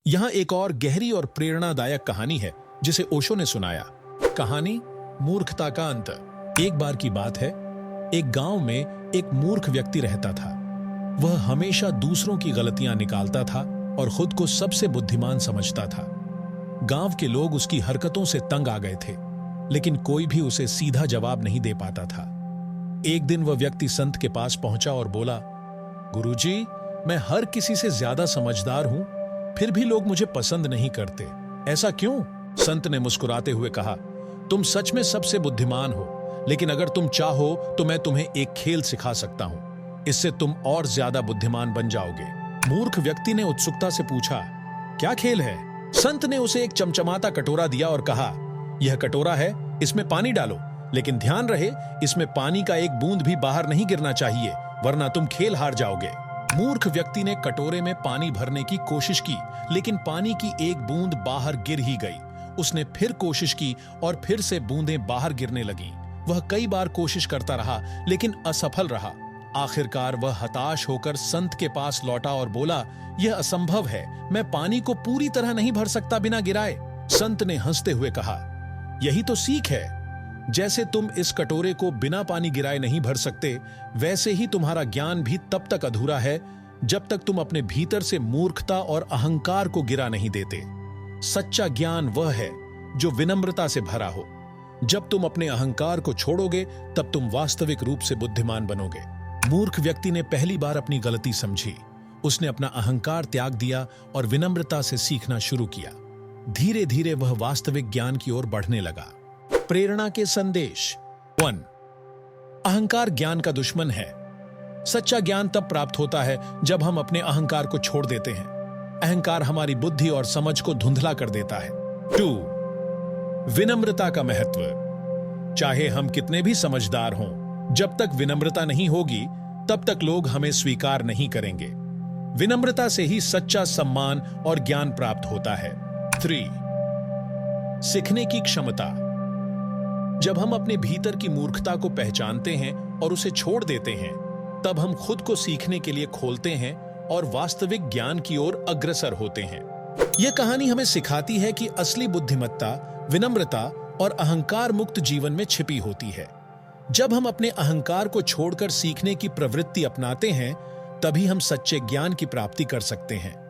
यहाँ एक और गहरी और प्रेरणादायक कहानी है जिसे ओशो ने सुनाया। कहानी मूर्खता का अंत। एक बार की बात है, एक गांव में एक मूर्ख व्यक्ति रहता था। वह हमेशा दूसरों की गलतियां निकालता था और खुद को सबसे बुद्धिमान समझता था। गांव के लोग उसकी हरकतों से तंग आ गए थे, लेकिन कोई भी उसे सीधा जवाब नहीं दे पाता था। एक दिन वह व्यक्ति संत के पास पहुंचा और बोला, गुरुजी, मैं हर किसी से ज्यादा समझदार हूं, फिर भी लोग मुझे पसंद नहीं करते, ऐसा क्यों? संत ने मुस्कुराते हुए कहा, तुम सच में सबसे बुद्धिमान हो, लेकिन अगर तुम चाहो तो मैं तुम्हें एक खेल सिखा सकता हूं। इससे तुम और ज्यादा बुद्धिमान बन जाओगे। मूर्ख व्यक्ति ने उत्सुकता से पूछा, क्या खेल है? संत ने उसे एक चमचमाता कटोरा दिया और कहा, यह कटोरा है, इसमें पानी डालो, लेकिन ध्यान रहे इसमें पानी का एक बूंद भी बाहर नहीं गिरना चाहिए, वरना तुम खेल हार जाओगे। मूर्ख व्यक्ति ने कटोरे में पानी भरने की कोशिश की, लेकिन पानी की एक बूंद बाहर गिर ही गई। उसने फिर कोशिश की और फिर से बूंदें बाहर गिरने लगीं। वह कई बार कोशिश करता रहा, लेकिन असफल रहा। आखिरकार वह हताश होकर संत के पास लौटा और बोला, यह असंभव है, मैं पानी को पूरी तरह नहीं भर सकता बिना गिराए। संत ने हंसते हुए कहा, यही तो सीख है। जैसे तुम इस कटोरे को बिना पानी गिराए नहीं भर सकते, वैसे ही तुम्हारा ज्ञान भी तब तक अधूरा है जब तक तुम अपने भीतर से मूर्खता और अहंकार को गिरा नहीं देते। सच्चा ज्ञान वह है जो विनम्रता से भरा हो। जब तुम अपने अहंकार को छोड़ोगे, तब तुम वास्तविक रूप से बुद्धिमान बनोगे। मूर्ख व्यक्ति ने पहली बार अपनी गलती समझी। उसने अपना अहंकार त्याग दिया और विनम्रता से सीखना शुरू किया। धीरे धीरे वह वास्तविक ज्ञान की ओर बढ़ने लगा। प्रेरणा के संदेश। 1. अहंकार ज्ञान का दुश्मन है। सच्चा ज्ञान तब प्राप्त होता है जब हम अपने अहंकार को छोड़ देते हैं। अहंकार हमारी बुद्धि और समझ को धुंधला कर देता है। 2. विनम्रता का महत्व। चाहे हम कितने भी समझदार हों, जब तक विनम्रता नहीं होगी, तब तक लोग हमें स्वीकार नहीं करेंगे। विनम्रता से ही सच्चा सम्मान और ज्ञान प्राप्त होता है। 3. सीखने की क्षमता। जब हम अपने भीतर की मूर्खता को पहचानते हैं और उसे छोड़ देते हैं, तब हम खुद को सीखने के लिए खोलते हैं और वास्तविक ज्ञान की ओर अग्रसर होते हैं। यह कहानी हमें सिखाती है कि असली बुद्धिमत्ता विनम्रता और अहंकार मुक्त जीवन में छिपी होती है। जब हम अपने अहंकार को छोड़कर सीखने की प्रवृत्ति अपनाते हैं, तभी हम सच्चे ज्ञान की प्राप्ति कर सकते हैं।